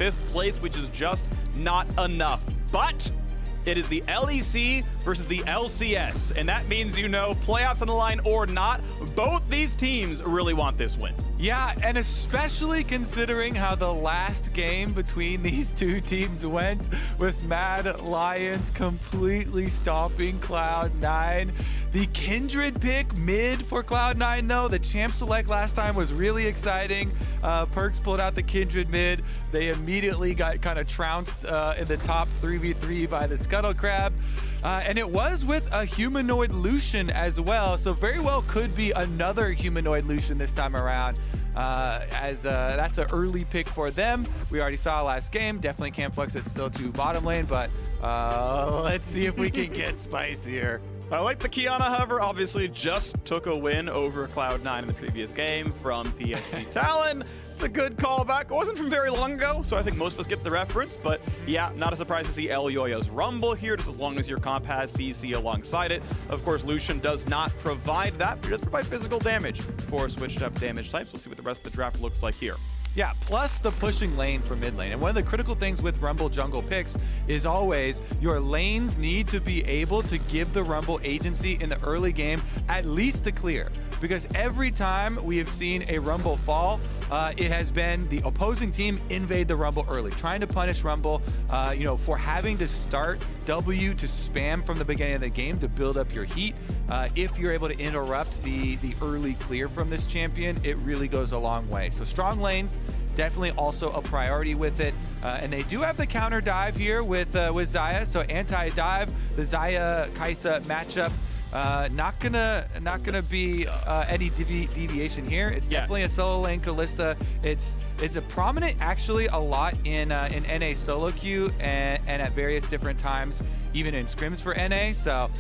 5th place, which is just not enough. But it is the LEC versus the LCS, and that means, you know, playoffs on the line or not, both these teams really want this win. Yeah, and especially considering how the last game between these two teams went, with Mad Lions completely stomping Cloud9. The Kindred pick mid for Cloud9, though. The champ select last time was really exciting. Perks pulled out the Kindred mid. They immediately got kind of trounced in the top 3v3 by the Scuttle Crab. And it was with a humanoid Lucian as well, so very well could be another humanoid Lucian this time around, as that's an early pick for them. We already saw last game. Definitely can't flex it still to bottom lane, but let's see if we can get spicier. I like the Kiana, however, obviously just took a win over Cloud9 in the previous game from PSG Talon. It's a good callback. It wasn't from very long ago, so I think most of us get the reference, but yeah, not a surprise to see El Yoyo's Rumble here, just as long as your comp has CC alongside it. Of course, Lucian does not provide that, but he does provide physical damage for switched up damage types. We'll see what the rest of the draft looks like here. Yeah, plus the pushing lane for mid lane. And one of the critical things with Rumble jungle picks is always your lanes need to be able to give the Rumble agency in the early game at least to clear. Because every time we have seen a Rumble fall, it has been the opposing team invade the Rumble early, trying to punish Rumble, you know, for having to start W to spam from the beginning of the game to build up your heat. If you're able to interrupt the early clear from this champion, it really goes a long way. So strong lanes, definitely also a priority with it. And they do have the counter dive here with Xayah, so anti-dive, the Xayah-Kai'Sa matchup. Not gonna be any deviation here. It's definitely a solo lane Kalista. It's a prominent actually a lot in NA solo queue and at various different times, even in scrims for NA. So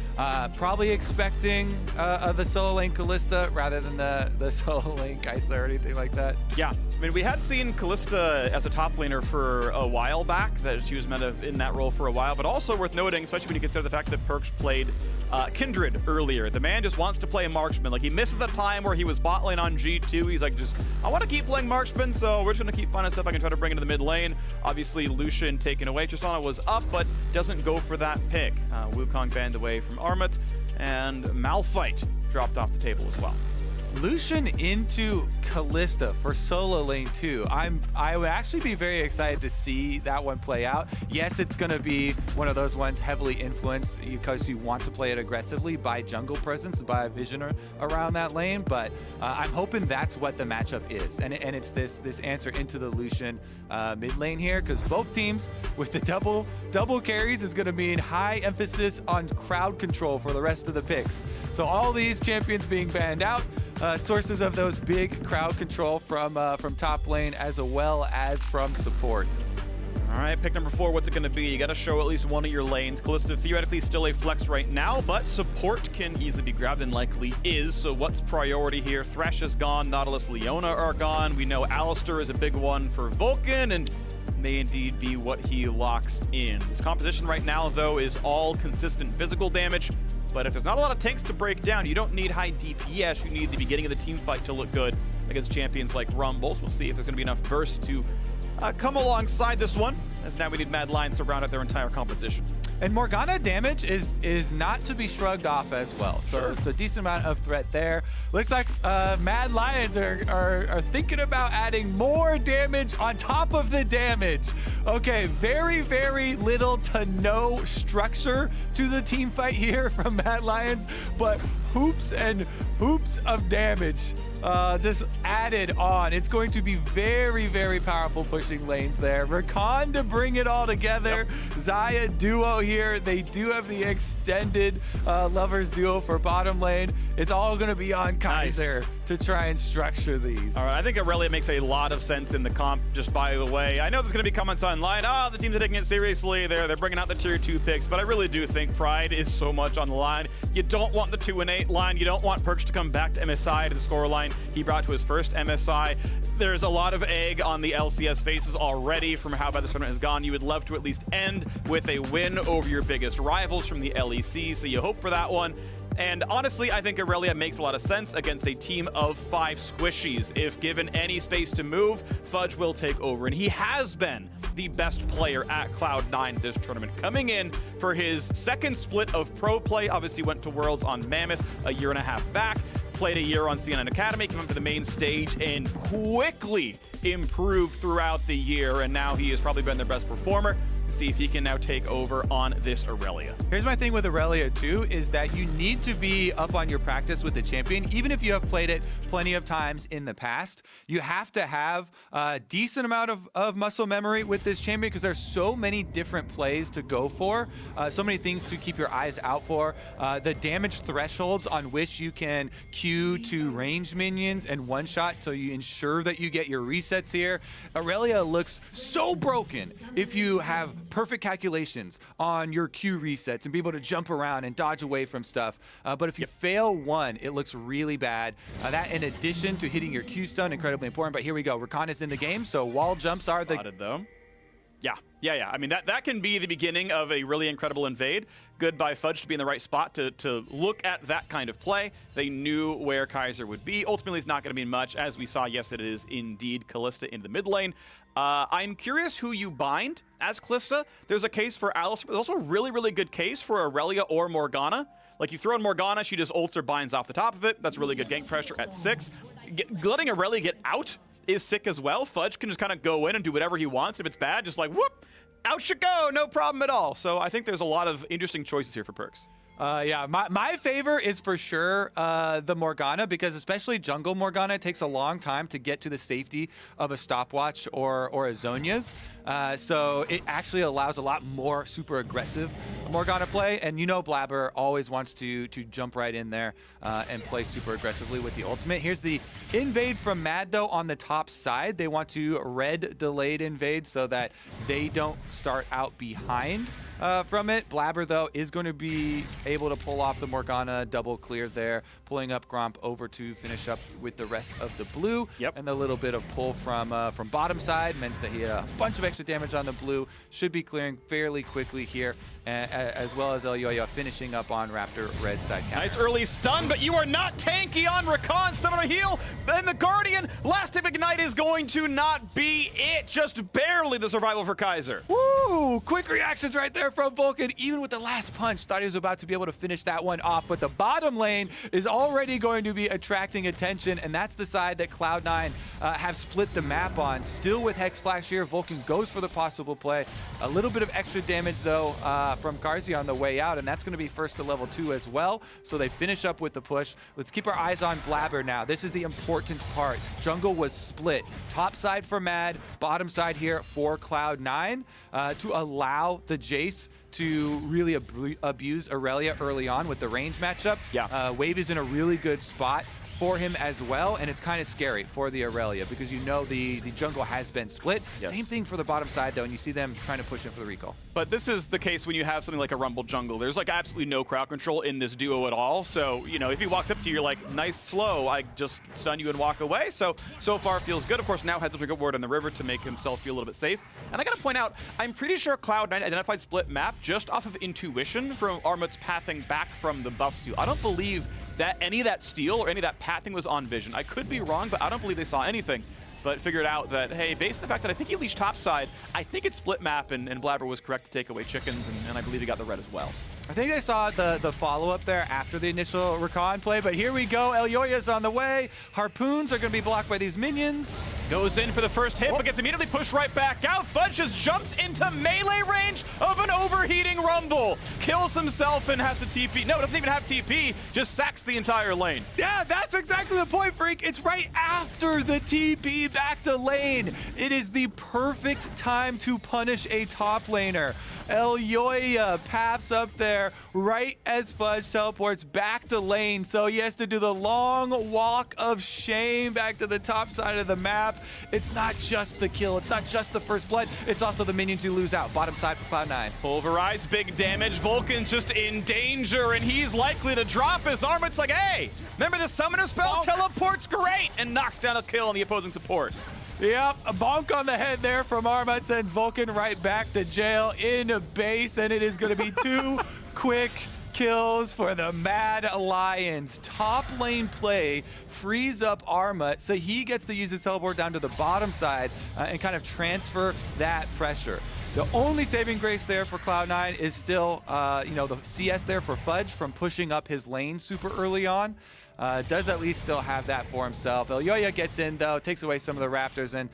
probably expecting the solo lane Kalista rather than the solo lane Kai'Sa or anything like that. Yeah, I mean, we had seen Kalista as a top laner for a while back, that she was meant to in that role for a while, but also worth noting, especially when you consider the fact that Perks played Kindred earlier. The man just wants to play marksman. Like, he misses the time where he was bot lane on G2. He's like, I want to keep playing marksman, so we're just going to keep finding stuff I can try to bring into the mid lane. Obviously, Lucian taken away. Tristana was up, but doesn't go for that pick. Wukong banned away from Armut, and Malphite dropped off the table as well. Lucian into Kalista for solo lane 2. I would actually be very excited to see that one play out. Yes, it's going to be one of those ones heavily influenced because you want to play it aggressively by jungle presence, by a vision around that lane, but I'm hoping that's what the matchup is. And it's this answer into the Lucian mid lane here, because both teams with the double carries is going to mean high emphasis on crowd control for the rest of the picks. So all these champions being banned out, sources of those big crowd control from top lane as well as from support. All right, pick number 4, what's it going to be? You got to show at least one of your lanes. Kalista theoretically still a flex right now, but support can easily be grabbed and likely is. So what's priority here? Thresh is gone, Nautilus, Leona are gone. We know Alistar is a big one for Vulcan, and may indeed be what he locks in. This composition right now, though, is all consistent physical damage. But if there's not a lot of tanks to break down, you don't need high DPS. You need the beginning of the team fight to look good against champions like Rumble. So we'll see if there's going to be enough burst to come alongside this one, as now we need Mad Lions to round out their entire composition. And Morgana damage is not to be shrugged off as well. So it's a decent amount of threat there. Looks like Mad Lions are thinking about adding more damage on top of the damage. Okay, very, very little to no structure to the team fight here from Mad Lions, but hoops and hoops of damage just added on. It's going to be very, very powerful pushing lanes there. Rakan to bring it all together. Xayah duo here. They do have the extended lovers duo for bottom lane. It's all going to be on Kai'Sa to try and structure these. All right, I think Aurelia makes a lot of sense in the comp, just by the way. I know there's going to be comments online, the teams are taking it seriously. They're bringing out the tier 2 picks, but I really do think Pride is so much on the line. You don't want the 2-8 line. You don't want Perks to come back to MSI, to the score line he brought to his first MSI. There's a lot of egg on the LCS faces already from how bad this tournament has gone. You would love to at least end with a win over your biggest rivals from the LEC, so you hope for that one. And honestly, I think Aurelia makes a lot of sense against a team of 5 squishies. If given any space to move, Fudge will take over. And he has been the best player at Cloud9 this tournament, coming in for his second split of pro play. Obviously went to Worlds on Mammoth a year and a half back. Played a year on CNN Academy, came up to the main stage, and quickly improved throughout the year. And now he has probably been their best performer. See if he can now take over on this Aurelia. Here's my thing with Aurelia too, is that you need to be up on your practice with the champion. Even if you have played it plenty of times in the past, you have to have a decent amount of muscle memory with this champion, because there's so many different plays to go for, so many things to keep your eyes out for. The damage thresholds on which you can Q to range minions and one shot, so you ensure that you get your resets here. Aurelia looks so broken if you have perfect calculations on your Q resets and be able to jump around and dodge away from stuff. But if you fail one, it looks really bad. That, in addition to hitting your Q stun, incredibly important. But here we go. Rakan is in the game, so wall jumps are the... Spotted, though. Yeah. I mean, that can be the beginning of a really incredible invade. Good by Fudge to be in the right spot to look at that kind of play. They knew where Kaiser would be. Ultimately, it's not going to mean much. As we saw, yes, it is indeed Kalista in the mid lane. I'm curious who you bind as Kalista. There's a case for Alice, but there's also a really, really good case for Aurelia or Morgana. Like, you throw in Morgana, she just ults or binds off the top of it. That's really good gank pressure at 6. Letting Aurelia get out is sick as well. Fudge can just kind of go in and do whatever he wants. If it's bad, just like, whoop, out you go, no problem at all. So I think there's a lot of interesting choices here for perks. Yeah, my favor is for sure the Morgana, because especially jungle Morgana, it takes a long time to get to the safety of a stopwatch or a Zhonya's. So it actually allows a lot more super aggressive Morgana play. And you know Blabber always wants to jump right in there and play super aggressively with the ultimate. Here's the invade from Mad, though, on the top side. They want to red delayed invade so that they don't start out behind from it. Blabber, though, is going to be able to pull off the Morgana double clear there, pulling up Gromp over to finish up with the rest of the blue. Yep. And the little bit of pull from bottom side meant that he had a bunch of extra damage on the blue. Should be clearing fairly quickly here, as well as Elyoya finishing up on Raptor red side counter. Nice early stun, but you are not tanky on Rakan. Someone to heal, and the Guardian. Last of Ignite is going to not be it. Just barely the survival for Kaiser. Woo! Quick reactions right there from Vulcan. Even with the last punch, thought he was about to be able to finish that one off, but the bottom lane is already going to be attracting attention, and that's the side that Cloud9 have split the map on. Still with Hex Flash here, Vulcan goes for the possible play. A little bit of extra damage, though, from Karzi on the way out, and that's going to be first to level 2 as well, so they finish up with the push. Let's keep our eyes on Blabber now. This is the important part. Jungle was split. Top side for Mad, bottom side here for Cloud9 to allow the Jace to really abuse Aurelia early on with the range matchup. Yeah. Wave is in a really good spot for him as well, and it's kind of scary for the Aurelia because you know the jungle has been split. Yes. Same thing for the bottom side, though, and you see them trying to push in for the recall. But this is the case when you have something like a Rumble jungle. There's like absolutely no crowd control in this duo at all. So, you know, if he walks up to you, you're like, nice slow, I just stun you and walk away. So far feels good. Of course, now has a good word on the river to make himself feel a little bit safe. And I gotta point out, I'm pretty sure Cloud9 identified split map just off of intuition from Armut's pathing back from the buff steal. I don't believe that any of that steal or any of that pathing was on vision. I could be wrong, but I don't believe they saw anything. But figured out that, hey, based on the fact that I think he leashed topside, I think it's split map, and Blabber was correct to take away chickens, and I believe he got the red as well. I think they saw the follow-up there after the initial Rakan play, but here we go. Elyoya's on the way. Harpoons are going to be blocked by these minions. Goes in for the first hit, but gets immediately pushed right back out. Fudge just jumps into melee range of an overheating Rumble. Kills himself and has to TP. No, doesn't even have TP, just sacks the entire lane. Yeah, that's exactly the point, Freak. It's right after the TP back to lane. It is the perfect time to punish a top laner. Elyoya paths up there right as Fudge teleports back to lane, so he has to do the long walk of shame back to the top side of the map. It's not just the kill, it's not just the first blood, it's also the minions you lose out. Bottom side for Cloud9. Pulverize, big damage. Vulcan's just in danger, and he's likely to drop his arm. It's like, hey, remember the summoner spell? Oh. Teleport's great, and knocks down a kill on the opposing support. Yep, a bonk on the head there from Armut sends Vulcan right back to jail in base, and it is going to be 2 quick kills for the Mad Lions. Top lane play frees up Arma, so he gets to use his teleport down to the bottom side and kind of transfer that pressure. The only saving grace there for Cloud9 is still, the CS there for Fudge from pushing up his lane super early on. Does at least still have that for himself. Elyoya gets in, though, takes away some of the Raptors, and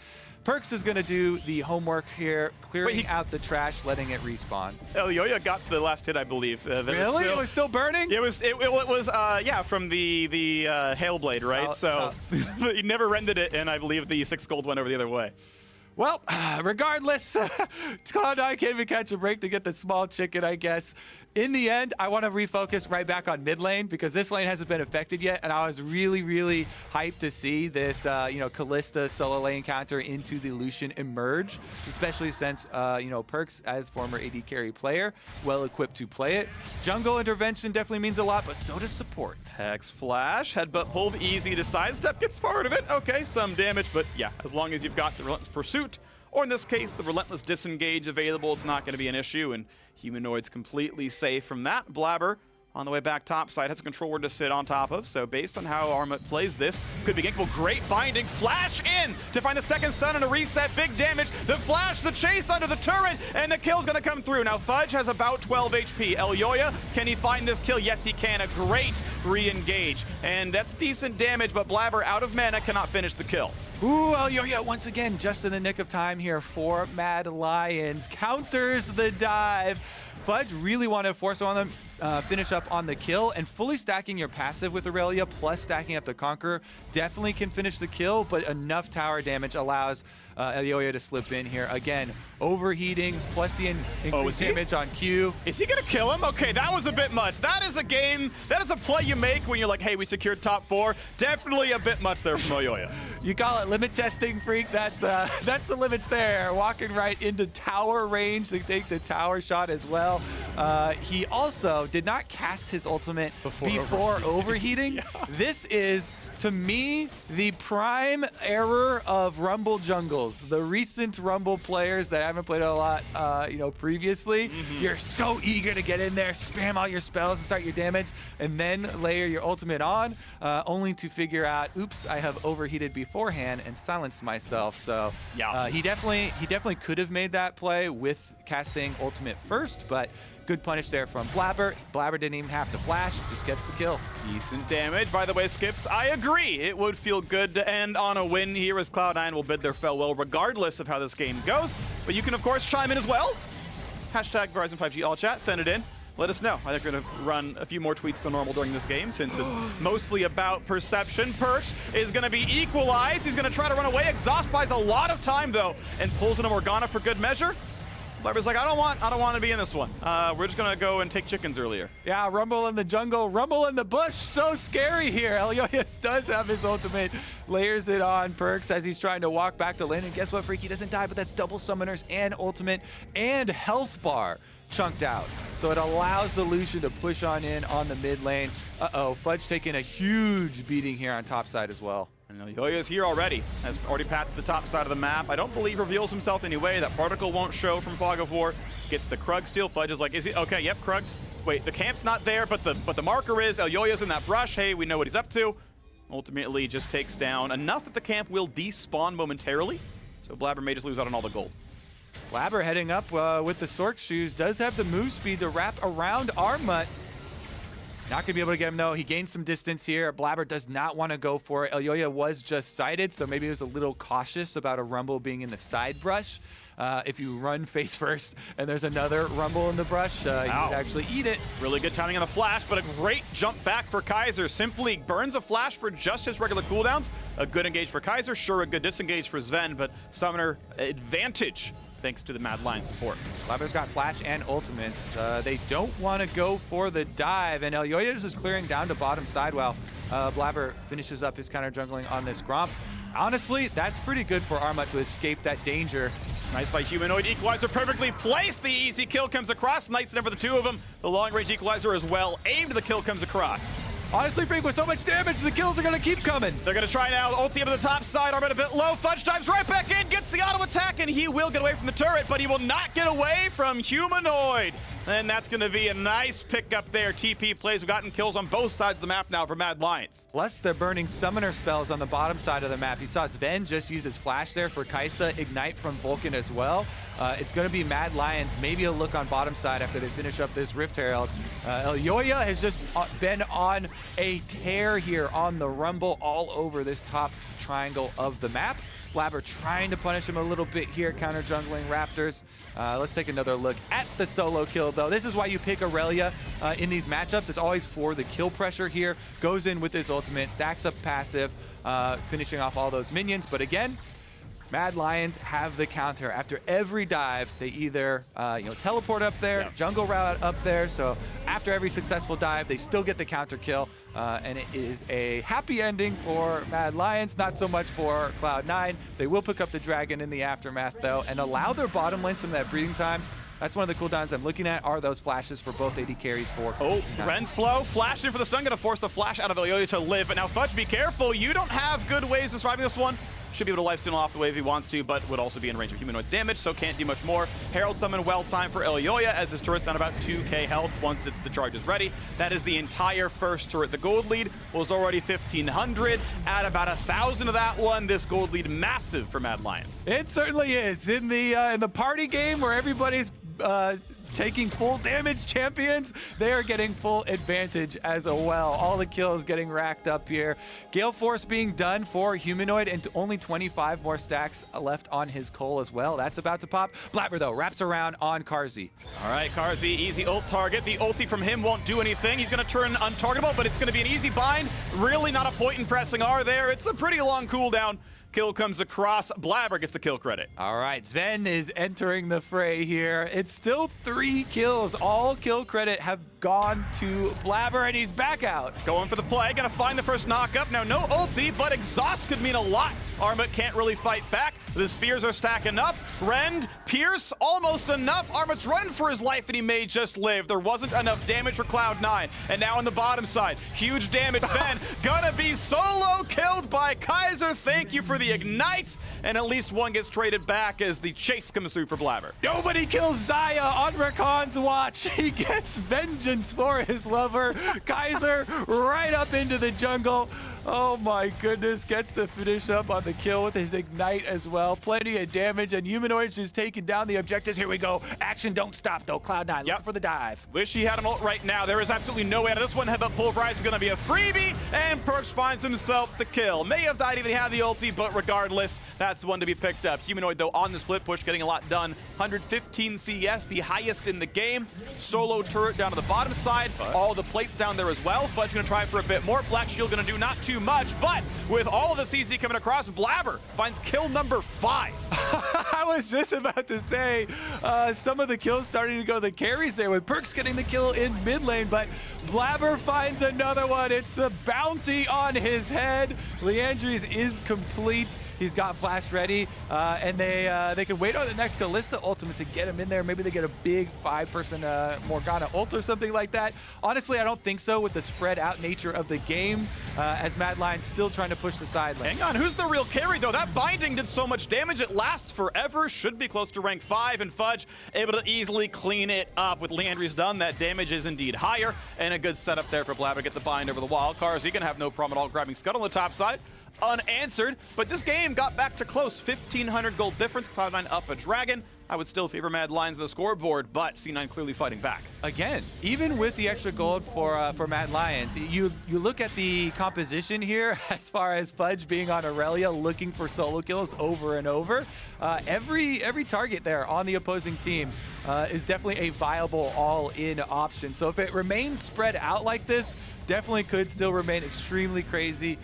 Perkz is going to do the homework here, clearing out the trash, letting it respawn. Elyoya got the last hit, I believe. Really? It was still burning? It was, from the Hailblade, right? So he never rendered it, and I believe the 6 gold went over the other way. Well, regardless, Cloud9 can't even catch a break to get the small chicken, I guess. In the end, I want to refocus right back on mid lane because this lane hasn't been affected yet, and I was really, really hyped to see this, Kalista solo lane counter into the Lucian emerge, especially since, Perkz, as former AD carry player, well equipped to play it. Jungle intervention definitely means a lot, but so does support. Hex flash, headbutt pull, easy to sidestep, gets part of it. Okay, some damage, but yeah, as long as you've got the Relentless Pursuit, or in this case, the Relentless Disengage available, it's not going to be an issue, and Humanoid's completely safe from that. Blabber, on the way back topside, has a control ward to sit on top of, so based on how Armut plays this, could be gankable. Great binding, flash in to find the second stun and a reset, big damage. The flash, the chase under the turret, and the kill's gonna come through. Now Fudge has about 12 HP. Elyoya, can he find this kill? Yes, he can. A great re-engage, and that's decent damage, but Blabber out of mana cannot finish the kill. Ooh, Elyoya once again, just in the nick of time here for Mad Lions. Counters the dive. Fudge really wanted to force on them, finish up on the kill, and fully stacking your passive with Aurelia plus stacking up the Conqueror definitely can finish the kill, but enough tower damage allows Elyoya to slip in here. Again, overheating plus the increased damage on Q. Is he gonna kill him? Okay, that was a bit much. That is a game, that is a play you make when you're like, hey, we secured top 4. Definitely a bit much there from Elyoya. You call it limit testing, Freak. That's the limits there. Walking right into tower range to take the tower shot as well. He also did not cast his ultimate before overheating. Yeah. This is, to me, the prime error of Rumble jungles. The recent Rumble players that haven't played a lot, previously. You're so eager to get in there, spam all your spells and start your damage, and then layer your ultimate on, only to figure out, oops, I have overheated beforehand and silenced myself. So yeah, he definitely could have made that play with casting ultimate first, but good punish there from Blabber. Blabber didn't even have to flash, just gets the kill. Decent damage. By the way, Skips, I agree. It would feel good to end on a win here as Cloud9 will bid their farewell regardless of how this game goes. But you can, of course, chime in as well. Hashtag Verizon 5G all chat, send it in. Let us know. I think we're going to run a few more tweets than normal during this game since it's mostly about perception. Perkz is going to be equalized. He's going to try to run away. Exhaust buys a lot of time, though, and pulls in a Morgana for good measure. Blabber's like, I don't want to be in this one. We're just gonna go and take chickens earlier. Yeah, Rumble in the jungle, Rumble in the bush. So scary here. Elyoya does have his ultimate, layers it on Perkz as he's trying to walk back to lane. And guess what, Freaky doesn't die, but that's double summoners and ultimate and health bar chunked out. So it allows the Lucian to push on in on the mid lane. Uh-oh, Fudge taking a huge beating here on top side as well. And Elyoya's here already, has already pathed the top side of the map. I don't believe reveals himself anyway. That particle won't show from Fog of War. Gets the Krug steal. Fudge is like, is he? Okay, yep, Krug's. Wait, the camp's not there, but the marker is. Elyoya's in that brush. Hey, we know what he's up to. Ultimately just takes down enough that the camp will despawn momentarily. So Blabber may just lose out on all the gold. Blabber heading up with the Sork shoes. Does have the move speed to wrap around Armut. Not going to be able to get him, though. He gains some distance here. Blabber does not want to go for it. Elyoya was just sighted, so maybe he was a little cautious about a Rumble being in the side brush. If you run face first and there's another Rumble in the brush, you could actually eat it. Really good timing on the flash, but a great jump back for Kaiser. Simply burns a flash for just his regular cooldowns. A good engage for Kaiser. Sure, a good disengage for Sven, but Summoner advantage thanks to the Mad Lion support. Blabber's got flash and ultimates. They don't want to go for the dive, and Elyoya is just clearing down to bottom side while Blabber finishes up his counter jungling on this Gromp. Honestly, that's pretty good for Armut to escape that danger. Nice by Humanoid. Equalizer perfectly placed. The easy kill comes across. Nice enough for the two of them. The long-range equalizer as well. Aimed, the kill comes across. Honestly, Frank, with so much damage, the kills are going to keep coming. They're going to try now. Ulti up to the top side. Armit a bit low. Fudge dives right back in, gets the auto attack, and he will get away from the turret, but he will not get away from Humanoid. And that's going to be a nice pickup there. TP plays. We've gotten kills on both sides of the map now for Mad Lions. Plus, they're burning summoner spells on the bottom side of the map. You saw Sven just use his flash there for Kaisa, Ignite from Vulcan as well. It's going to be Mad Lions, maybe a look on bottom side after they finish up this Rift Herald. Elyoya has just been on a tear here on the Rumble all over this top triangle of the map. Blabber trying to punish him a little bit here, counter jungling Raptors. Let's take another look at the solo kill, though. This is why you pick Aurelia in these matchups. It's always for the kill pressure here. Goes in with his ultimate, stacks up passive, finishing off all those minions. But again, Mad Lions have the counter. After every dive, they either teleport up there, jungle route up there. So after every successful dive, they still get the counter kill. And it is a happy ending for Mad Lions, not so much for Cloud9. They will pick up the dragon in the aftermath, though, and allow their bottom lane some of that breathing time. That's one of the cooldowns I'm looking at, are those flashes for both AD carries for. Oh, Ren slow, flash in for the stun, gonna force the flash out of Elyoya to live. But now Fudge, be careful, you don't have good ways of surviving this one. Should be able to lifesteal off the wave if he wants to, but would also be in range of Humanoid's damage, so can't do much more. Herald summon well timed for Elyoya as his turret's down about 2k health once the charge is ready. That is the entire first turret. The gold lead was already 1,500. Add about 1,000 of that one. This gold lead massive for Mad Lions. It certainly is. In the party game where everybody's taking full damage champions, they are getting full advantage as well. All the kills getting racked up here. Gale Force being done for Humanoid, and only 25 more stacks left on his Cole as well. That's about to pop. Blabber, though, wraps around on Carzzy. All right, Carzzy, easy ult target. The ulti from him won't do anything. He's going to turn untargetable, but it's going to be an easy bind. Really not a point in pressing R there. It's a pretty long cooldown. Kill comes across. Blabber gets the kill credit. All right, Sven is entering the fray here. It's still 3 kills. All kill credit have gone to Blabber, and he's back out. Going for the play, gonna find the first knock up. Now, no ulti, but exhaust could mean a lot. Armit can't really fight back. The spears are stacking up. Rend, Pierce, almost enough. Armit's running for his life, and he may just live. There wasn't enough damage for Cloud9. And now on the bottom side, huge damage. Sven gonna be solo killed by Kaiser. Thank you for the ignite. And at least one gets traded back as the chase comes through for Blabber. Nobody kills Zaya on Rakan's watch. He gets vengeance for his lover. Kaiser right up into the jungle. Oh my goodness, gets the finish up on the kill with his ignite as well. Plenty of damage, and Humanoid's just taking down the objectives. Here we go. Action don't stop, though. Cloud9 looking for the dive. Wish he had an ult right now. There is absolutely no way out of this one. Headbutt Pulverize is going to be a freebie, and Perks finds himself the kill. May have died even had the ulti, but regardless, that's one to be picked up. Humanoid, though, on the split push, getting a lot done. 115 CS, the highest in the game. Solo turret down to the bottom side. All the plates down there as well. Fudge going to try for a bit more. Black Shield going to do not too much, but with all of the CC coming across, Blabber finds kill number 5. I was just about to say, some of the kills starting to go the carries there, with Perks getting the kill in mid lane, but Blabber finds another one. It's the bounty on his head. Leandries is complete. He's got flash ready, and they can wait on the next Kalista ultimate to get him in there. Maybe they get a big 5-person Morgana ult or something like that. Honestly, I don't think so with the spread out nature of the game, as Mad Lions still trying to push the side lane. Hang on, who's the real carry, though? That binding did so much damage, it lasts forever. Should be close to rank 5, and Fudge able to easily clean it up. With Leandries done, that damage is indeed higher, and a good setup there for Blabber. Get the bind over the wall. Carzzy can have no problem at all grabbing Scuttle on the top side. Unanswered, but this game got back to close. 1,500 gold difference. Cloud9 up a dragon. I would still favor Mad Lions on the scoreboard, but C9 clearly fighting back. Again, even with the extra gold for Mad Lions, you look at the composition here as far as Fudge being on Aurelia, looking for solo kills over and over. Every target there on the opposing team is definitely a viable all-in option. So if it remains spread out like this, definitely could still remain extremely crazy,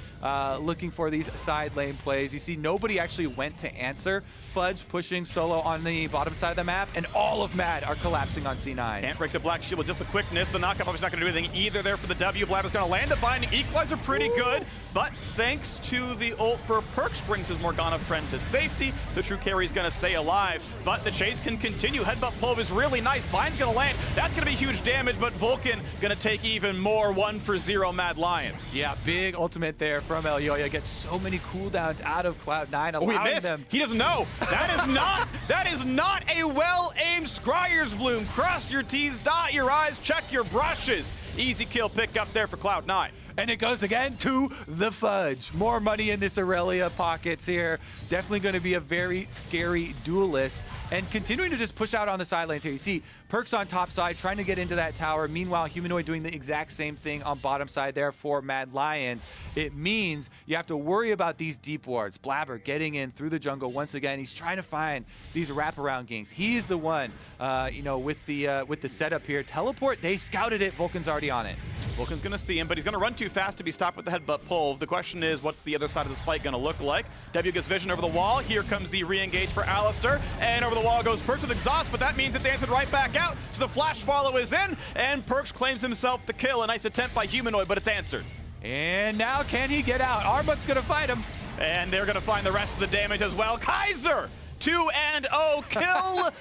looking for these side lane plays. You see nobody actually went to answer. Fudge pushing solo on the bottom side of the map, and all of Mad are collapsing on C9. Can't break the black shield with just the quickness. The knockup obviously not going to do anything either there for the W. Blabber's going to land a binding. Equalizer pretty good, but thanks to the ult for Perks brings his Morgana friend to safety. The true carry is going to stay alive, but the chase can continue. Headbutt pull is really nice. Bind's going to land. That's going to be huge damage, but Vulcan going to take even more. 1-for-0 Mad Lions. Yeah, big ultimate there from El Yoyo. Gets so many cooldowns out of Cloud9, allowing them. He doesn't know. That is not a well-aimed Scryer's Bloom. Cross your T's, dot your I's, check your brushes. Easy kill pick up there for Cloud9. And it goes again to the Fudge. More money in this Aurelia pockets here. Definitely going to be a very scary duelist. And continuing to just push out on the side lanes here. You see Perks on top side trying to get into that tower. Meanwhile, Humanoid doing the exact same thing on bottom side there for Mad Lions. It means you have to worry about these deep wards. Blabber getting in through the jungle once again. He's trying to find these wraparound ganks. He is the one, with the setup here. Teleport, they scouted it. Vulcan's already on it. Vulcan's going to see him, but he's going to run too fast to be stopped with the headbutt pull. The question is, what's the other side of this fight going to look like? W gets vision over the wall. Here comes the re-engage for Alistair. And over the wall goes Perks with exhaust, but that means it's answered right back out. So the flash follow is in, and Perks claims himself the kill. A nice attempt by Humanoid, but it's answered. And now can he get out? Armut's going to fight him. And they're going to find the rest of the damage as well. Kaiser, 2-0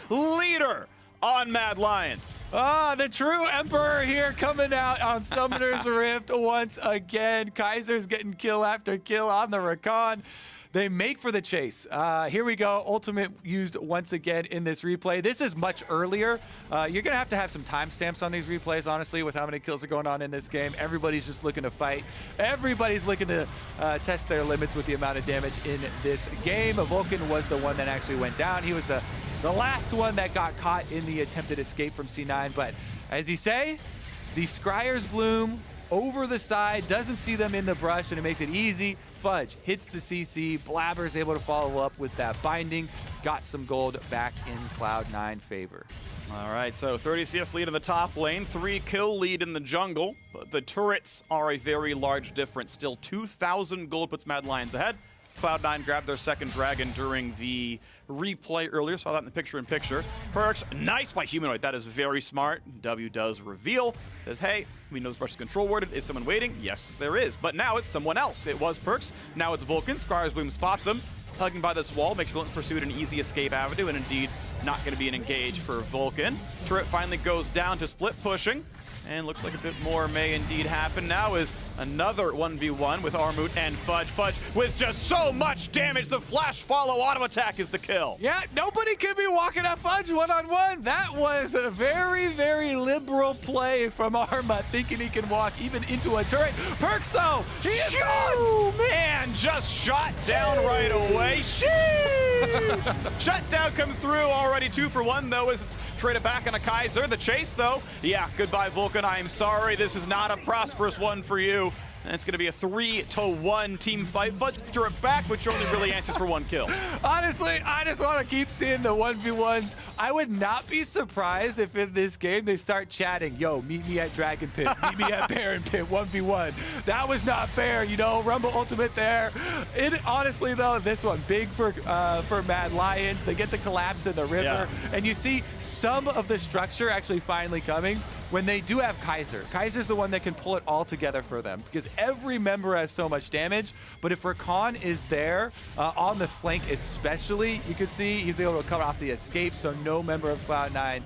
kill leader on Mad Lions. Ah, the true Emperor here coming out on Summoner's Rift once again. Kaiser's getting kill after kill on the Rakan. They make for the chase. Here we go. Ultimate used once again in this replay. This is much earlier. You're going to have some timestamps on these replays, honestly, with how many kills are going on in this game. Everybody's just looking to fight. Everybody's looking to test their limits with the amount of damage in this game. Vulcan was the one that actually went down. He was the last one that got caught in the attempted escape from C9. But as you say, the Scryer's Bloom over the side, doesn't see them in the brush, and it makes it easy. Fudge hits the CC. Blabber's able to follow up with that binding. Got some gold back in Cloud9 favor. All right, so 30 CS lead in the top lane, 3 kill lead in the jungle, but the turrets are a very large difference. Still 2,000 gold puts Mad Lions ahead. Cloud9 grabbed their second dragon during the replay earlier. Saw that in the picture-in-picture. Perks, nice by Humanoid. That is very smart. W does reveal. Says, hey, we know this brush is control worded. Is someone waiting? Yes, there is. But now it's someone else. It was Perks. Now it's Vulcan. Scryer's Bloom spots him. Hugging by this wall makes Vulcan's pursuit an easy escape avenue, and indeed not going to be an engage for Vulcan. Turret finally goes down to split pushing. And looks like a bit more may indeed happen. Now is another 1v1 with Armut and Fudge. Fudge with just so much damage. The flash follow auto attack is the kill. Yeah, nobody could be walking at Fudge one-on-one. That was a very, very liberal play from Armut, thinking he can walk even into a turret. Perks, though, he is gone. Man, just shot down right away. Shutdown comes through already. 2 for 1, though, as it's traded back on a Kaiser. The chase, though, yeah, goodbye, Vulcan. I am sorry, this is not a prosperous one for you. And it's going to be a 3-1 team fight. Fudge gets to turret back, which only really answers for 1 kill. Honestly, I just want to keep seeing the 1v1s. I would not be surprised if in this game they start chatting, yo, meet me at Dragon Pit, meet me at Baron Pit, 1v1. That was not fair, you know, Rumble ultimate there. Honestly, though, this one, big for Mad Lions. They get the collapse in the river, yeah. And you see some of the structure actually finally coming when they do have Kaiser. Kaiser's the one that can pull it all together for them, because every member has so much damage. But if Rakan is there, on the flank especially, you can see he's able to cut off the escape, so no member of Cloud9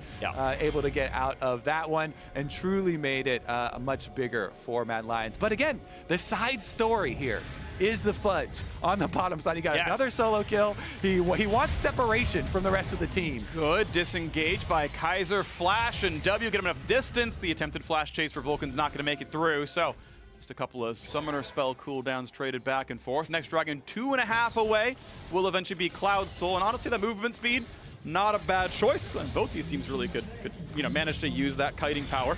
able to get out of that one, and truly made it much bigger for Mad Lions. But again, the side story here is the Fudge on the bottom side. He got another solo kill. He wants separation from the rest of the team. Good disengage by Kaiser. Flash and W get him enough distance. The attempted flash chase for Vulcan's not going to make it through. So just a couple of summoner spell cooldowns traded back and forth. Next dragon 2.5 away will eventually be Cloud Soul. And honestly, that movement speed, not a bad choice. And both these teams really could manage to use that kiting power.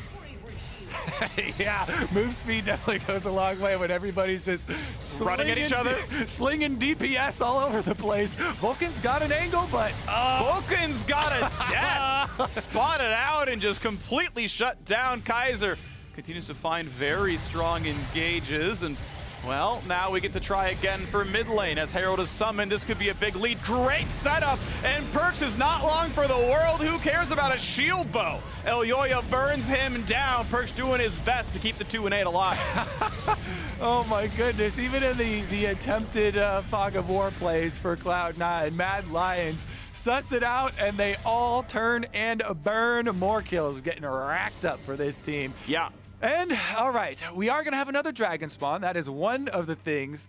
Yeah, move speed definitely goes a long way when everybody's just running at each other, slinging DPS all over the place. Vulcan's got an angle, but Vulcan's got a death. Spotted out and just completely shut down. Kaiser continues to find very strong engages, and Well, now we get to try again for mid lane as Herald is summoned. This could be a big lead. Great setup, and Perks is not long for the world. Who cares about a shield bow? Elyoya burns him down. Perks doing his best to keep the 2 and 8 alive. Oh my goodness, even in the attempted Fog of War plays for Cloud9, Mad Lions suss it out and they all turn and burn. More kills getting racked up for this team. Yeah. And all right, we are going to have another dragon spawn. That is one of the things,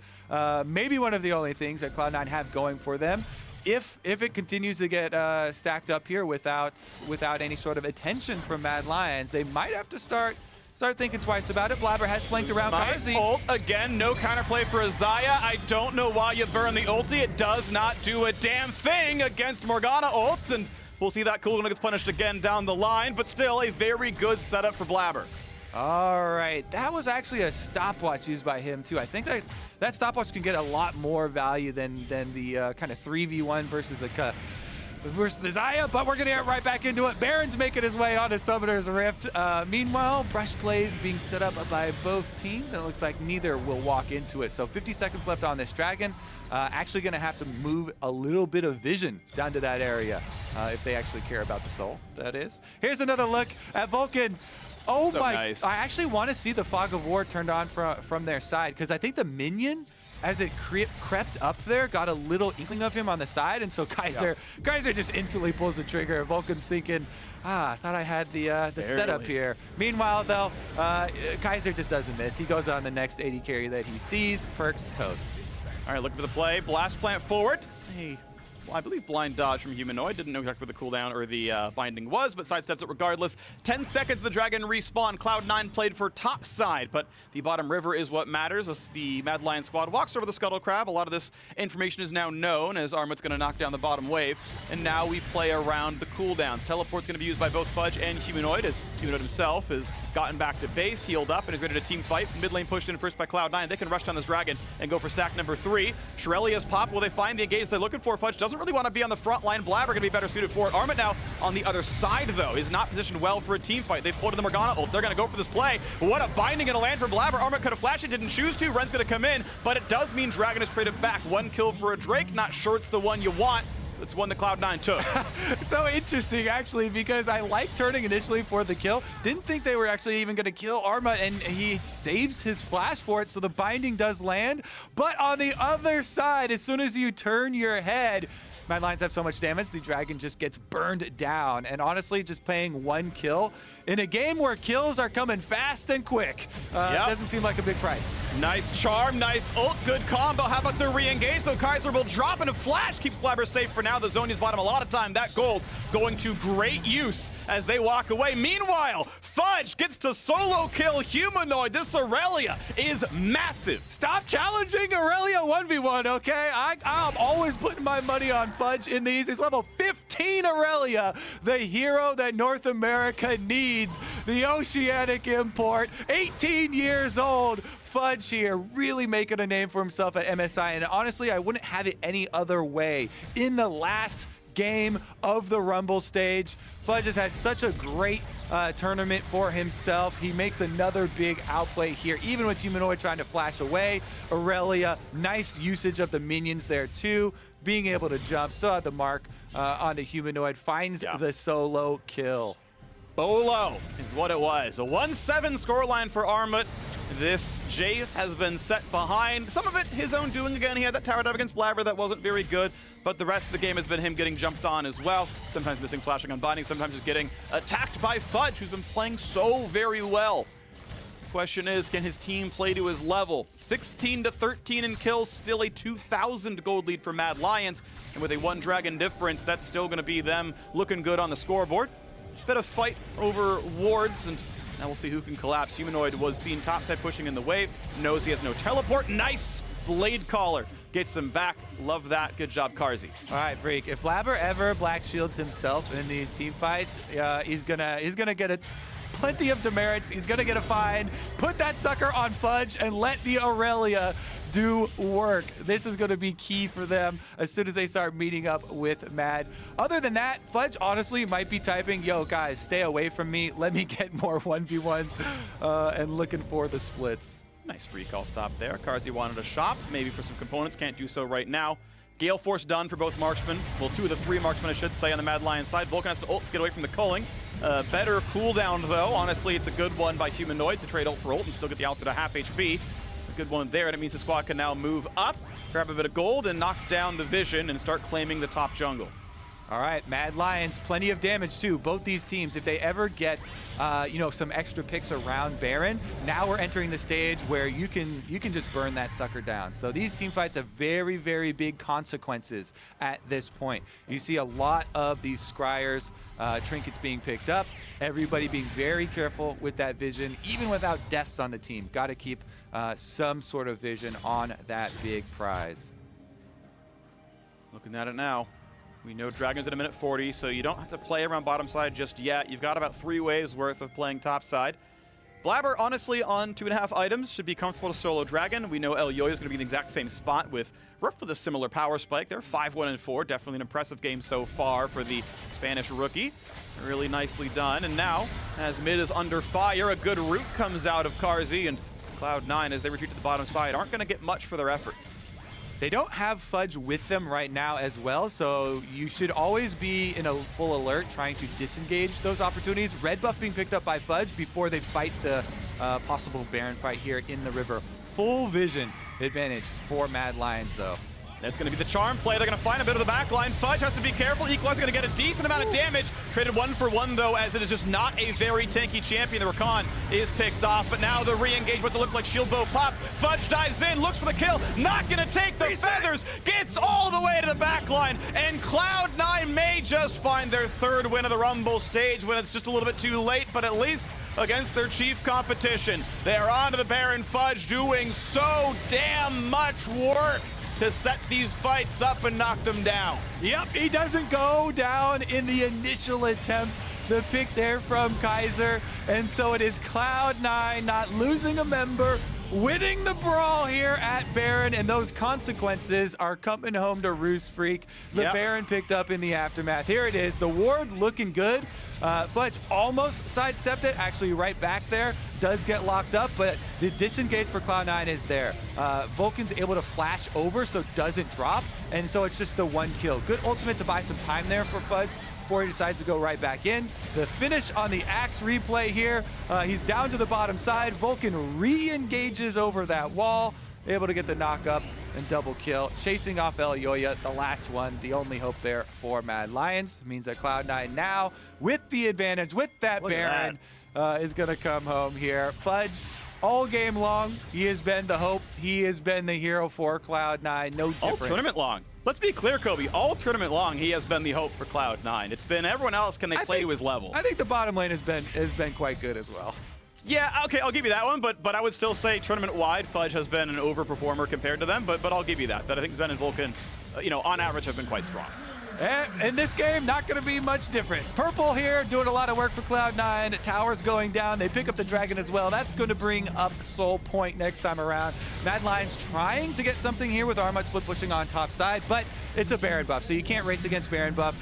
maybe one of the only things that Cloud9 have going for them. If it continues to get stacked up here without any sort of attention from Mad Lions, they might have to start thinking twice about it. Blabber has flanked around Karzi. Ult again, no counterplay for Azaya. I don't know why you burn the ulti. It does not do a damn thing against Morgana ults, and we'll see that cooldown gets punished again down the line, but still a very good setup for Blabber. All right, that was actually a stopwatch used by him too. I think that stopwatch can get a lot more value than the kind of 3v1 versus the Zaya, but we're gonna get right back into it. Baron's making his way onto Summoner's Rift. Meanwhile, brush plays being set up by both teams, and it looks like neither will walk into it. So 50 seconds left on this dragon. Actually gonna have to move a little bit of vision down to that area if they actually care about the soul, that is. Here's another look at Vulcan. Oh so my, nice. I actually want to see the Fog of War turned on from their side, because I think the minion, as it crept up there, got a little inkling of him on the side, and so Kaiser just instantly pulls the trigger. Vulcan's thinking, I thought I had the setup here. Meanwhile, though, Kaiser just doesn't miss. He goes on the next AD carry that he sees. Perks toast. All right, looking for the play. Blast plant forward. Hey. I believe blind dodge from Humanoid. Didn't know exactly where the cooldown or the binding was, but sidesteps it regardless. 10 seconds, the dragon respawn. Cloud9 played for top side, but the bottom river is what matters. As the Mad Lion squad walks over the Scuttle Crab, a lot of this information is now known as Armut's going to knock down the bottom wave, and now we play around the cooldowns. Teleport's going to be used by both Fudge and Humanoid, as Humanoid himself has gotten back to base, healed up, and is ready to team fight. Mid lane pushed in first by Cloud9. They can rush down this dragon and go for stack number 3. Shirelia's pop. Will they find the engage they're looking for? Fudge doesn't really want to be on the front line. Blabber going to be better suited for it. Armut now on the other side, though, is not positioned well for a team fight. They've pulled in the Morgana ult. They're going to go for this play. What a binding and a land from Blabber. Armut could have flashed it, didn't choose to. Ren's going to come in, but it does mean Dragon is traded back. 1 kill for a Drake. Not sure it's the one you want. It's one that Cloud9 took. So interesting, actually, because I like turning initially for the kill. Didn't think they were actually even going to kill Armut, and he saves his flash for it, so the binding does land. But on the other side, as soon as you turn your head, Mad Lions have so much damage, the dragon just gets burned down. And honestly, just paying 1 kill in a game where kills are coming fast and quick doesn't seem like a big price. Nice charm, nice ult, good combo. How about the re-engage? So Kaiser will drop in a flash, keeps Blabber safe for now. The Zonia's bought him a lot of time. That gold going to great use as they walk away. Meanwhile, Fudge gets to solo kill Humanoid. This Aurelia is massive. Stop challenging Aurelia 1v1, okay? I'm always putting my money on Fudge in these. He's level 15 Aurelia, the hero that North America needs, the oceanic import, 18 years old. Fudge here really making a name for himself at MSI, and honestly, I wouldn't have it any other way. In the last game of the Rumble stage, Fudge has had such a great tournament for himself. He makes another big outplay here, even with Humanoid trying to flash away. Aurelia, nice usage of the minions there too. Being able to jump, still at the mark onto Humanoid, finds the solo kill. Bolo is what it was. A 1-7 scoreline for Armut. This Jace has been set behind. Some of it his own doing again. He had that tower dive against Blabber that wasn't very good, but the rest of the game has been him getting jumped on as well. Sometimes missing flashing on binding, sometimes just getting attacked by Fudge, who's been playing so very well. Question is, can his team play to his level? 16-13 in kills, still a 2,000 gold lead for Mad Lions, and with a 1 dragon difference, that's still going to be them looking good on the scoreboard. Bit of fight over wards, and now we'll see who can collapse. Humanoid was seen topside pushing in the wave, knows he has no teleport. Nice Blade Caller gets him back. Love that. Good job, Karzi. All right, Freak. If Blabber ever black shields himself in these team fights, he's gonna get plenty of demerits. He's gonna get a fine. Put that sucker on Fudge and let the Aurelia do work. This is going to be key for them as soon as they start meeting up with Mad. Other than that, Fudge honestly might be typing, yo guys, stay away from me. Let me get more 1v1s and looking for the splits. Nice recall stop there. Carzzy wanted a shop, maybe for some components, can't do so right now. Gale Force done for both marksmen. Well, 2 of the 3 marksmen, I should say, on the Mad Lion side. Vulcan has to ult to get away from the culling. Better cooldown, though. Honestly, it's a good one by Humanoid to trade ult for ult and still get the outside of half HP. A good one there, and it means the squad can now move up, grab a bit of gold, and knock down the Vision and start claiming the top jungle. All right, Mad Lions, plenty of damage too. Both these teams, if they ever get, some extra picks around Baron, now we're entering the stage where you can just burn that sucker down. So these team fights have very, very big consequences at this point. You see a lot of these scryers, trinkets being picked up. Everybody being very careful with that vision, even without deaths on the team. Got to keep some sort of vision on that big prize. Looking at it now. We know Dragon's at a minute 40, so you don't have to play around bottom side just yet. You've got about 3 waves worth of playing top side. Blabber, honestly, on 2.5 items, should be comfortable to solo Dragon. We know El Yoyo is going to be in the exact same spot with roughly the similar power spike. They're 5-1-4. Definitely an impressive game so far for the Spanish rookie. Really nicely done. And now, as mid is under fire, a good root comes out of Carzzy, and Cloud9, as they retreat to the bottom side, aren't going to get much for their efforts. They don't have Fudge with them right now as well, so you should always be in a full alert trying to disengage those opportunities. Red buff being picked up by Fudge before they fight the possible Baron fight here in the river. Full vision advantage for Mad Lions, though. That's going to be the charm play. They're going to find a bit of the back line. Fudge has to be careful. Equalizer going to get a decent amount of damage. Traded 1 for 1, though, as it is just not a very tanky champion. The Rakan is picked off, but now the re-engage, what's it look like? Shield bow popped. Fudge dives in, looks for the kill. Not going to take the feathers. Gets all the way to the back line, and Cloud9 may just find their 3rd win of the Rumble stage when it's just a little bit too late, but at least against their chief competition. They are on to the Baron. Fudge doing so damn much work to set these fights up and knock them down. Yep, he doesn't go down in the initial attempt. The pick there from Kaiser, and so it is Cloud9 not losing a member, winning the brawl here at Baron, and those consequences are coming home to Roost Freak. The Baron picked up in the aftermath. Here it is, the ward looking good. Fudge almost sidestepped it, actually right back there, does get locked up, but the disengage for Cloud9 is there. Vulcan's able to flash over, so doesn't drop, and so it's just the 1 kill. Good ultimate to buy some time there for Fudge before he decides to go right back in. The finish on the Axe replay here, he's down to the bottom side. Vulcan re-engages over that wall, able to get the knock up and double kill, chasing off El Yoyo, the last one. The only hope there for Mad Lions means that Cloud9 now, with the advantage, with that Baron, is going to come home here. Fudge, all game long, he has been the hope. He has been the hero for Cloud9. No difference. All tournament long. Let's be clear, Kobe. All tournament long, he has been the hope for Cloud9. It's been everyone else. Can they play to his level? I think the bottom lane has been quite good as well. Yeah, okay, I'll give you that one, but I would still say tournament-wide, Fudge has been an overperformer compared to them, but I'll give you that. That I think Zen and Vulcan, on average, have been quite strong. And in this game, not going to be much different. Purple here doing a lot of work for Cloud9. Towers going down. They pick up the Dragon as well. That's going to bring up Soul Point next time around. Mad Lions trying to get something here with Armut Split pushing on top side, but it's a Baron buff, so you can't race against Baron buff.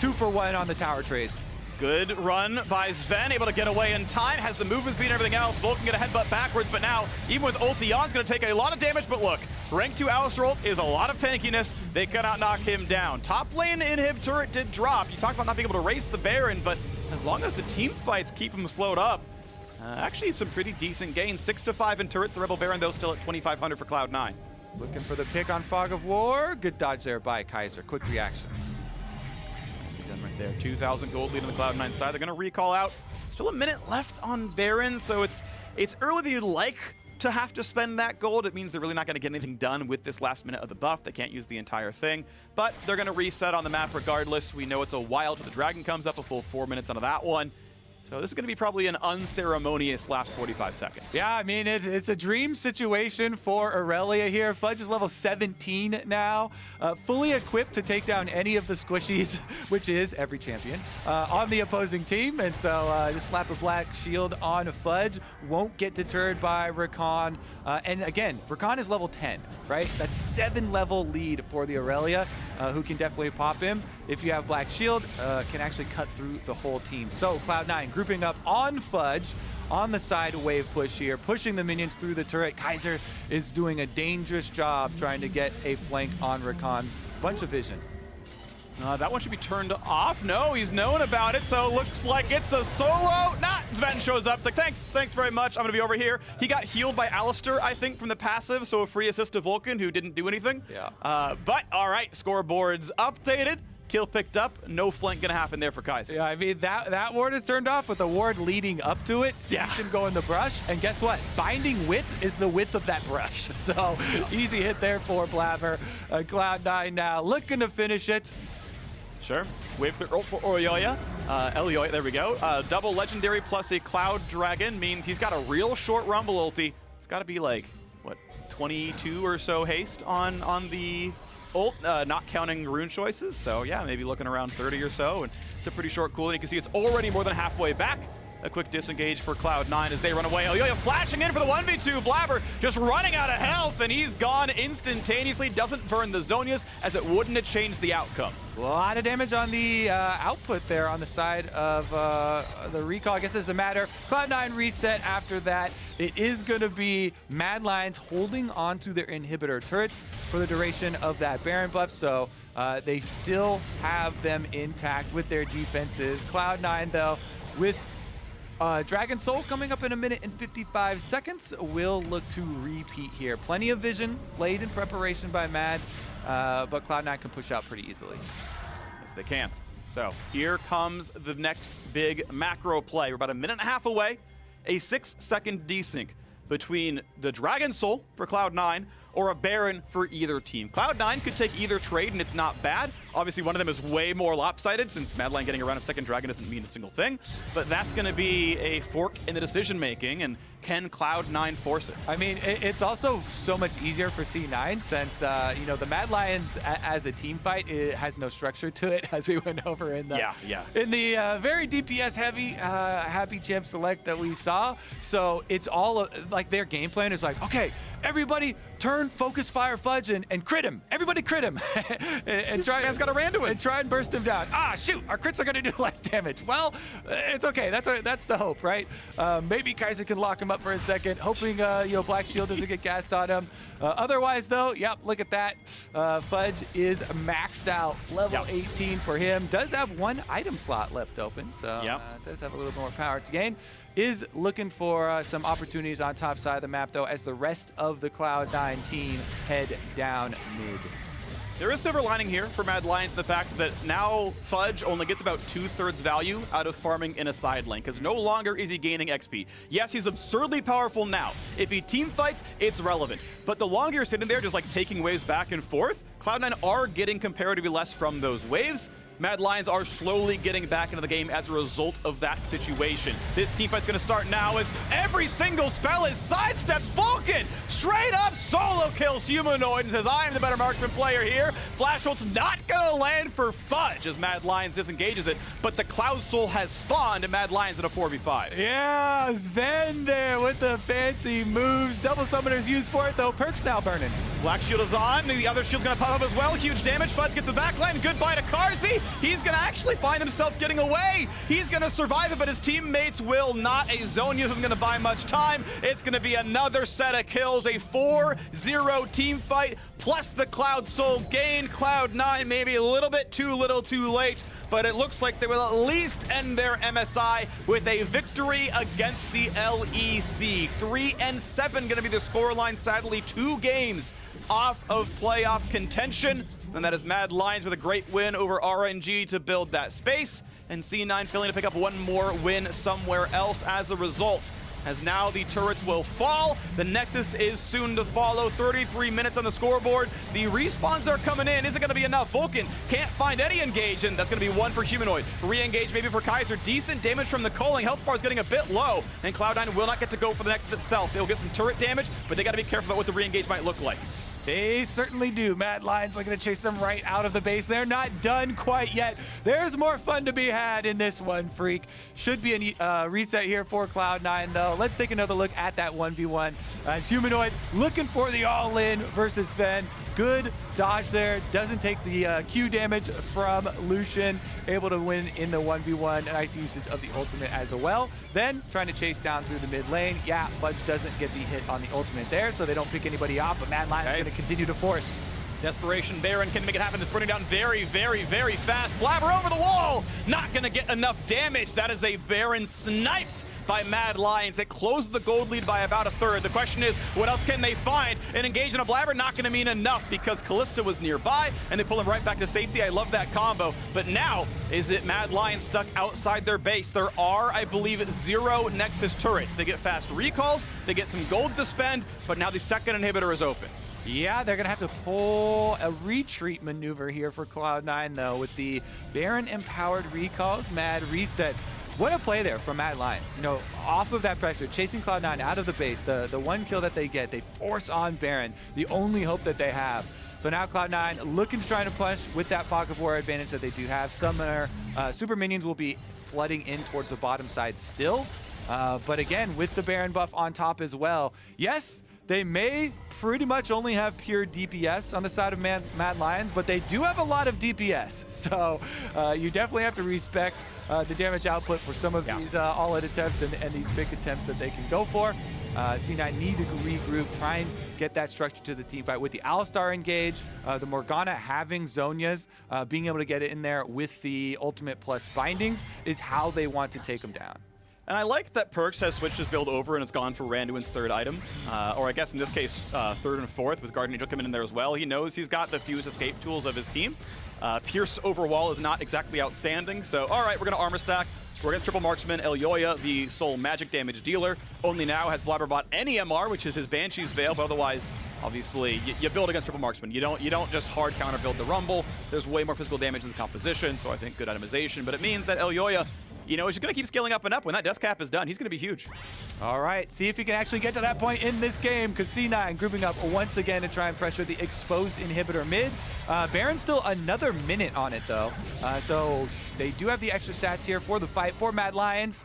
2 for 1 on the tower trades. Good run by Sven, able to get away in time, has the movement speed and everything else. Vulcan gonna headbutt backwards, but now, even with ulti on, it's gonna take a lot of damage, but look, rank 2 Alistar ult is a lot of tankiness. They cannot knock him down. Top lane inhib turret did drop. You talk about not being able to race the Baron, but as long as the team fights keep him slowed up, actually some pretty decent gains. 6-5 in turrets, the Rebel Baron though still at 2,500 for Cloud9. Looking for the pick on Fog of War. Good dodge there by Kaiser. Quick reactions. Done right there. 2,000 gold lead on the Cloud9 side. They're going to recall out. Still a minute left on Baron, so it's early that you'd like to have to spend that gold. It means they're really not going to get anything done with this last minute of the buff. They can't use the entire thing, but they're going to reset on the map regardless. We know it's a while till the Dragon comes up, a full 4 minutes out of that one. So this is going to be probably an unceremonious last 45 seconds. Yeah, I mean, it's a dream situation for Aurelia here. Fudge is level 17 now, fully equipped to take down any of the squishies, which is every champion, on the opposing team. And so just slap a black shield on Fudge. Won't get deterred by Rakan. And again, Rakan is level 10, right? That's 7 level lead for the Aurelia, who can definitely pop him. if you have Black Shield, can actually cut through the whole team. So Cloud9 grouping up on Fudge on the side wave push here, pushing the minions through the turret. Kaiser is doing a dangerous job trying to get a flank on Rakan. Bunch of vision. That one should be turned off. No, he's known about it, so it looks like it's a solo. Sven shows up. It's like, thanks very much. I'm going to be over here. He got healed by Alistair, I think, from the passive, so a free assist to Vulcan, who didn't do anything. Yeah. But, all right, scoreboard's updated. Kill picked up. No flank going to happen there for Kaiser. Yeah, I mean, that ward is turned off, but the ward leading up to it sees him go in the brush. And guess what? Binding width is the width of that brush. So easy hit there for Blaver. Cloud9 now looking to finish it. Sure. Wave clear for Orioya. Elioya, there we go. Double legendary plus a Cloud Dragon means he's got a real short Rumble ulti. It's got to be like, what, 22 or so haste on the ult, not counting rune choices. So yeah, maybe looking around 30 or so. And it's a pretty short cooldown. You can see it's already more than halfway back. A quick disengage for Cloud9 as they run away. Elioya flashing in for the 1v2. Blaver just running out of health, and he's gone instantaneously. Doesn't burn the Zonias, as it wouldn't have changed the outcome. A lot of damage on the output there on the side of the recall. I guess it doesn't matter. Cloud9 reset after that. It is going to be Mad Lions holding on to their inhibitor turrets for the duration of that Baron buff, so they still have them intact with their defenses. Cloud9, though, with Dragon Soul coming up in 1 minute and 55 seconds, will look to repeat here. Plenty of vision laid in preparation by Mad, but Cloud9 can push out pretty easily. Yes, they can. So here comes the next big macro play. We're about 1.5 minutes away. A 6-second desync between the Dragon Soul for Cloud9 or a Baron for either team. Cloud9 could take either trade, and it's not bad. Obviously, one of them is way more lopsided, since Mad Lion getting around a second Dragon doesn't mean a single thing. But that's going to be a fork in the decision-making, and can Cloud9 force it? I mean, it's also so much easier for C9 since, you know, the Mad Lions as a team fight, it has no structure to it, as we went over in the, in the very DPS-heavy Happy Champ Select that we saw. So it's all, like, their game plan is like, okay, everybody turn Focus Fire Fudge and crit him. Everybody crit him. and try, man's got a random and try and burst him down. Ah, shoot, our crits are going to do less damage. Well, it's okay. That's the hope, right? Maybe Kaiser can lock him up for a second, hoping you know, Black Shield doesn't get cast on him. Otherwise, though, yep, look at that. Fudge is maxed out. Level 18 for him. Does have 1 item slot left open, so does have a little more power to gain. Is looking for some opportunities on top side of the map, though, as the rest of the Cloud9 team head down mid. There is silver lining here for Mad Lions, the fact that now Fudge only gets about 2/3 value out of farming in a side lane, because no longer is he gaining XP. Yes, he's absurdly powerful now. If he team fights, it's relevant. But the longer you're sitting there just like taking waves back and forth, Cloud9 are getting comparatively less from those waves. Mad Lions are slowly getting back into the game as a result of that situation. This teamfight's gonna start now as every single spell is sidestepped. Vulcan straight up solo kills Humanoid and says, I am the better marksman player here. Flash ult's not gonna land for Fudge as Mad Lions disengages it, but the Cloud Soul has spawned and Mad Lions in a 4v5. Yeah, Sven there with the fancy moves. Double summoners used for it, though. Perk's now burning. Black Shield is on. The other shield's gonna pop up as well. Huge damage. Fudge gets the backline. Goodbye to Karzi. He's gonna actually find himself getting away. He's gonna survive it, but his teammates will not. A Zonius isn't gonna buy much time. It's gonna be another set of kills. A 4-0 team fight, plus the Cloud Soul gain. Cloud9 maybe a little bit too little too late, but it looks like they will at least end their MSI with a victory against the LEC. 3-7 gonna be the scoreline. Sadly, 2 games off of playoff contention. And that is Mad Lions with a great win over RNG to build that space. And C9 failing to pick up 1 more win somewhere else as a result. As now the turrets will fall. The Nexus is soon to follow. 33 minutes on the scoreboard. The respawns are coming in. Is it going to be enough? Vulcan can't find any engage, and that's going to be 1 for Humanoid. Re-engage maybe for Kaiser. Decent damage from the culling. Health bar is getting a bit low, and Cloud9 will not get to go for the Nexus itself. They'll get some turret damage, but they got to be careful about what the re-engage might look like. They certainly do. Mad Lions looking to chase them right out of the base. They're not done quite yet. There's more fun to be had in this one, Freak. Should be a reset here for Cloud9, though. Let's take another look at that 1v1. As Humanoid looking for the all-in versus Sven. Good dodge there. Doesn't take the Q damage from Lucian. Able to win in the 1v1. Nice usage of the ultimate as well. Then trying to chase down through the mid lane. Yeah, Fudge doesn't get the hit on the ultimate there, so they don't pick anybody off, but Mad Lions going to continue to force. Desperation, Baron can make it happen. It's burning down very, very, very fast. Blabber over the wall! Not gonna get enough damage. That is a Baron sniped by Mad Lions. It closed the gold lead by about a third. The question is, what else can they find? And engage in a Blabber not gonna mean enough because Callista was nearby and they pull him right back to safety. I love that combo. But now, is it Mad Lions stuck outside their base? There are, I believe, 0 Nexus turrets. They get fast recalls, they get some gold to spend, but now the second inhibitor is open. Yeah, they're going to have to pull a retreat maneuver here for Cloud9, though, with the Baron-empowered recalls, Mad reset. What a play there from Mad Lions. You know, off of that pressure, chasing Cloud9 out of the base, the one kill that they get, they force on Baron, the only hope that they have. So now Cloud9 looking to try to punch with that Fog of War advantage that they do have. Summoner, super minions will be flooding in towards the bottom side still. But again, with the Baron buff on top as well, yes, they may pretty much only have pure DPS on the side of Mad Lions, but they do have a lot of DPS. So you definitely have to respect the damage output for some of these all-in attempts and these big attempts that they can go for. C9 need to regroup, try and get that structure to the team fight. With the Alistar engage, the Morgana having Zhonya's, being able to get it in there with the ultimate plus bindings is how they want to take them down. And I like that Perkz has switched his build over and it's gone for Randuin's third item. Or I guess in this case, third and fourth with Guardian Angel coming in there as well. He knows he's got the fuse escape tools of his team. Pierce over wall is not exactly outstanding. So, all right, we're going to armor stack. We're against Triple Marksman. Elyoya, the sole magic damage dealer, only now has Blabberbot any MR, which is his Banshee's Veil, but otherwise, obviously, you build against Triple Marksman. You don't just hard counter build the Rumble. There's way more physical damage in the composition, so I think good itemization. But it means that Elyoya, you know, he's going to keep scaling up and up. When that death cap is done, he's going to be huge. All right, see if he can actually get to that point in this game, because C9 grouping up once again to try and pressure the exposed inhibitor mid. Baron still another minute on it, though. So they do have the extra stats here for the fight for Mad Lions.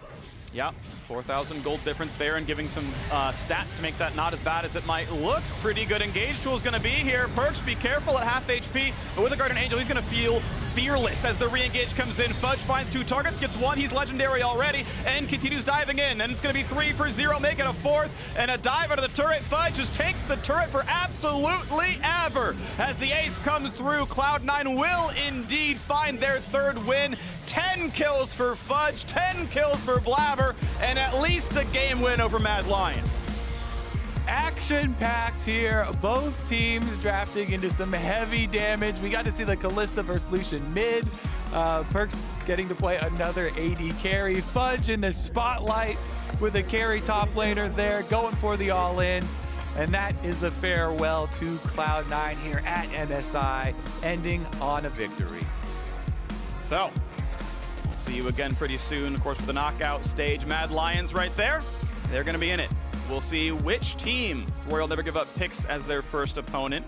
Yeah, 4,000 gold difference. Baron giving some stats to make that not as bad as it might look. Pretty good engage tool is going to be here. Perkz, be careful at half HP, but with the Guardian Angel, he's going to feel fearless as the re-engage comes in. Fudge finds 2 targets, gets 1. He's legendary already, and continues diving in. And it's going to be 3 for 0, make it a 4th, and a dive out of the turret. Fudge just takes the turret for absolutely ever. As the ace comes through, Cloud9 will indeed find their 3rd win. 10 kills for Fudge, 10 kills for Blabber, and at least a game win over Mad Lions. Action-packed here. Both teams drafting into some heavy damage. We got to see the Callista versus Lucian mid. Perkz getting to play another AD carry. Fudge in the spotlight with a carry top laner there, going for the all-ins. And that is a farewell to Cloud9 here at MSI, ending on a victory. So, we'll see you again pretty soon, of course, with the knockout stage. Mad Lions right there. They're going to be in it. We'll see which team Royal Never Give Up picks as their first opponent.